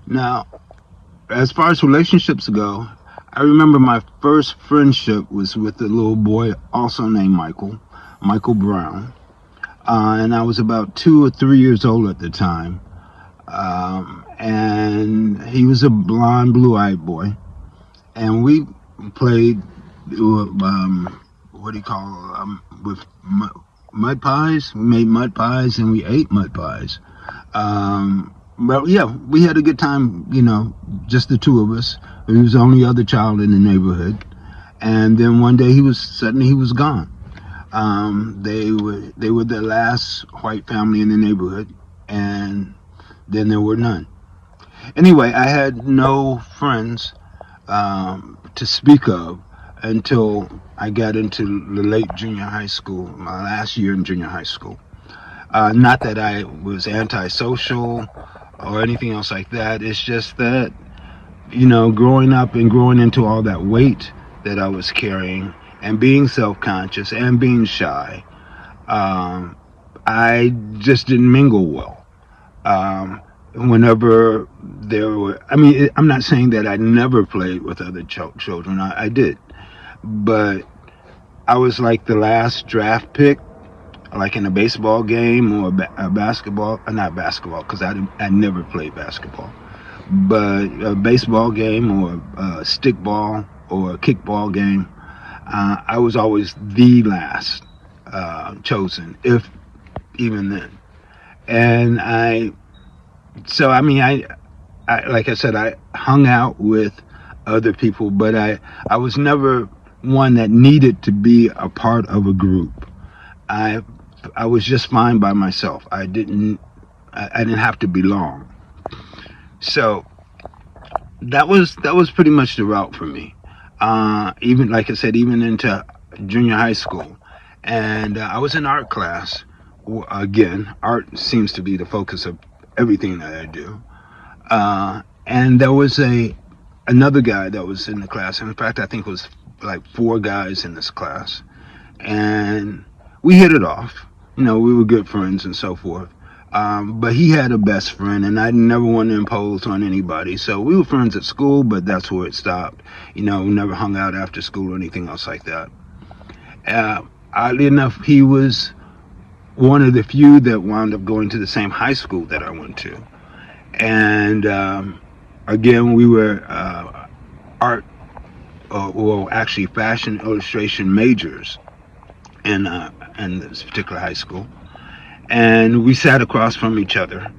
Now, as far as relationships go, I remember my first friendship was with a little boy also named Michael Brown. And I was about 2 or 3 years old at the time. And he was a blonde, blue-eyed boy. And we played, what do you call, with mud pies. We made mud pies and we ate mud pies. But yeah, we had a good time, just the two of us. He was the only other child in the neighborhood. And then one day he was gone. They were the last white family in the neighborhood, and then there were none. Anyway, I had no friends to speak of until I got into the late junior high school, my last year in junior high school. Not that I was antisocial or anything else like that. It's just that, growing up and growing into all that weight that I was carrying and being self-conscious and being shy, I just didn't mingle well. Whenever there were, I'm not saying that I never played with other children. I did. But I was like the last draft pick, like in a baseball game or a basketball, not basketball, because I never played basketball, but a baseball game or a stickball or a kickball game. I was always the last chosen, if even then. And I like I said, I hung out with other people, but I was never one that needed to be a part of a group. I I was just fine by myself. I didn't have to belong. So that was pretty much the route for me. Even like I said, even into junior high school, and I was in art class. Again, art seems to be the focus of everything that I do. And there was another guy that was in the class. In fact, I think it was like four guys in this class, and we hit it off. We were good friends and so forth. But he had a best friend, and I never wanted to impose on anybody. So we were friends at school, but that's where it stopped. We never hung out after school or anything else like that. Oddly enough, he was one of the few that wound up going to the same high school that I went to. And again, we were art, well, actually fashion illustration majors in this particular high school. And we sat across from each other.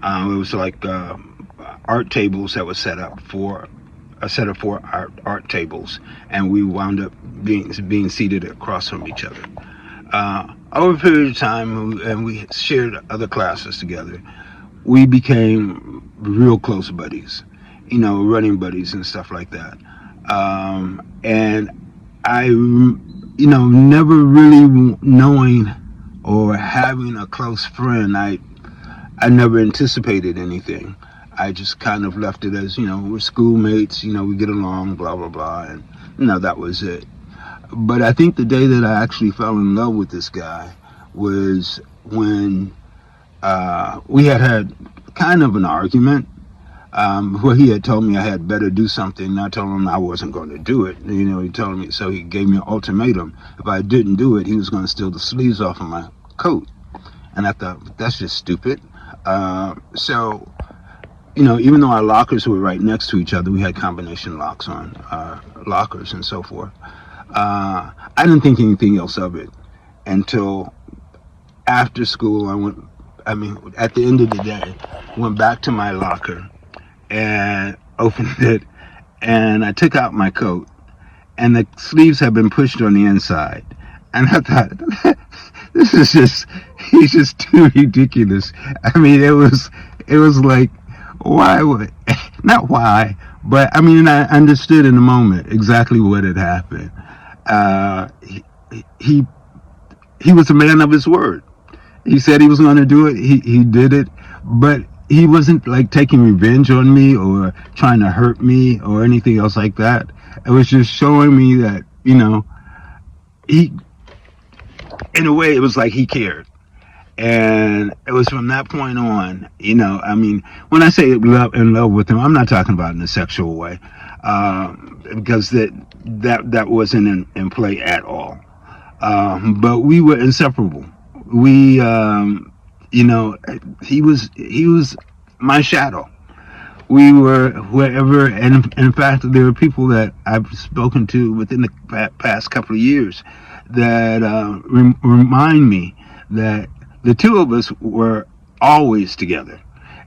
It was like art tables that were set up for a set of four art tables, and we wound up being seated across from each other. Over a period of time, and we shared other classes together, we became real close buddies, running buddies and stuff like that. And I, never really knowing or having a close friend, I never anticipated anything. I just kind of left it as, we're schoolmates, we get along, blah, blah, blah, and, that was it. But I think the day that I actually fell in love with this guy was when we had kind of an argument where he had told me I had better do something, and I told him I wasn't going to do it. He told me, so he gave me an ultimatum. If I didn't do it, he was going to steal the sleeves off of my coat. And I thought, that's just stupid. So, even though our lockers were right next to each other, we had combination locks on our lockers and so forth. I didn't think anything else of it until after school. At the end of the day, went back to my locker and opened it, and I took out my coat, and the sleeves had been pushed on the inside. And I thought, he's just too ridiculous. It was like, why would, not why, but I understood in the moment exactly what had happened. He was a man of his word. He said he was going to do it. He did it, but he wasn't like taking revenge on me or trying to hurt me or anything else like that. It was just showing me that, he, in a way, it was like he cared. And it was from that point on, I mean, when I say in love with him, I'm not talking about in a sexual way, because that wasn't in play at all. But we were inseparable. We, he was my shadow. We were wherever, and in fact, there are people that I've spoken to within the past couple of years that remind me that the two of us were always together.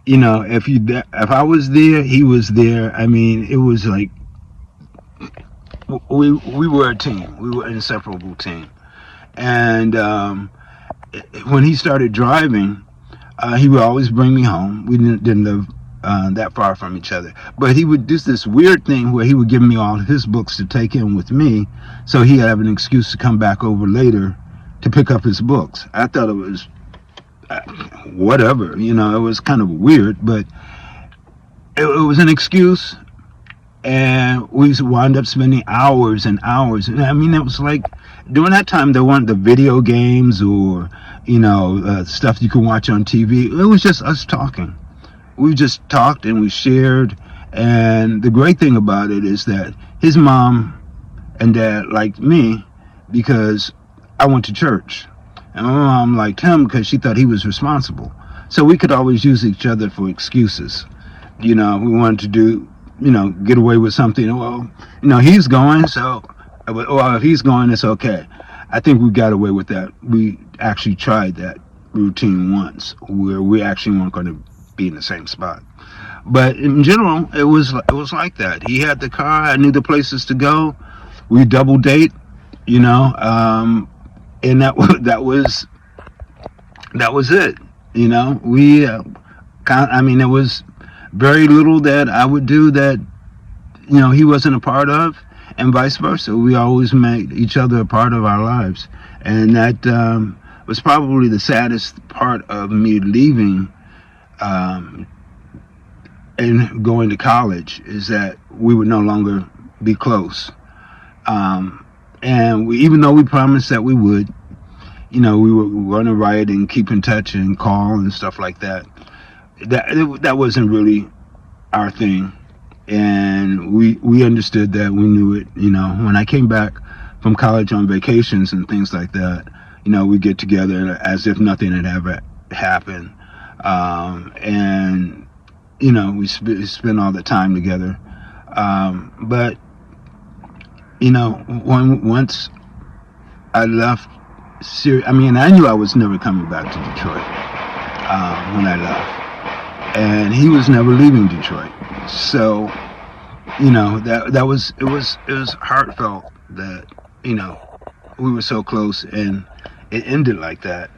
If I was there, he was there. I mean, it was like we were a team. We were an inseparable team. And when he started driving, he would always bring me home. We didn't live that far from each other. But he would do this weird thing where he would give me all his books to take in with me, so he'd have an excuse to come back over later to pick up his books. I thought it was whatever, it was kind of weird, but it was an excuse. And we wound up spending hours and hours. And I mean, it was like during that time there weren't the video games or stuff you could watch on TV. It was just us talking. We just talked and we shared. And the great thing about it is that his mom and dad liked me because I went to church, and my mom liked him because she thought he was responsible. So we could always use each other for excuses. We wanted to do, get away with something. Well, he's going, so, well, if he's going, it's okay. I think we got away with that. We actually tried that routine once where we actually weren't going to be in the same spot. But in general, it was like that. He had the car. I knew the places to go. We double date, and that was it. We, I mean, there was very little that I would do that, he wasn't a part of, and vice versa. We always made each other a part of our lives. And that was probably the saddest part of me leaving and going to college, is that we would no longer be close. And even though we promised that we would, we were going to write and keep in touch and call and stuff like that. That wasn't really our thing, and we understood that. We knew it. When I came back from college on vacations and things like that, we get together as if nothing had ever happened, and we spend all the time together. But once I left, I knew I was never coming back to Detroit when I left, and he was never leaving Detroit. So, that was it was heartfelt that we were so close, and it ended like that.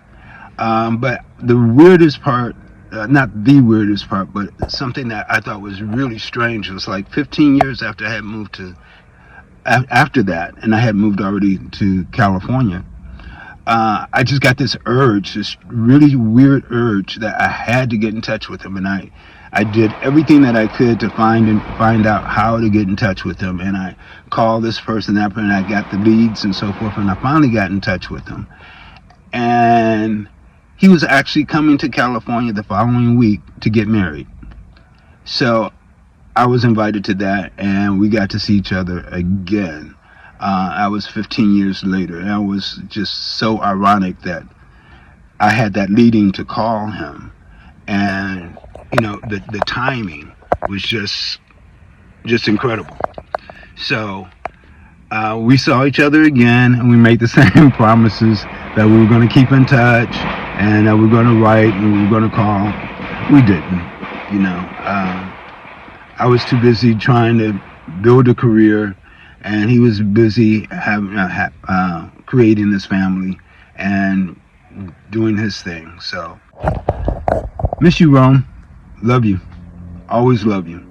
But the weirdest part, not the weirdest part, but something that I thought was really strange, was like 15 years after I had moved after that, and I had moved already to California. I just got this really weird urge that I had to get in touch with him, and I did everything that I could to find out how to get in touch with him, and I called this person, that person, and I got the leads and so forth, and I finally got in touch with him. And he was actually coming to California the following week to get married. So I was invited to that, and we got to see each other again. I was 15 years later, and it was just so ironic that I had that leading to call him, and the timing was just incredible. So we saw each other again, and we made the same promises that we were going to keep in touch, and that we were going to write, and we were going to call. We didn't. I was too busy trying to build a career, and he was busy creating this family and doing his thing. So, miss you, Rome. Love you. Always love you.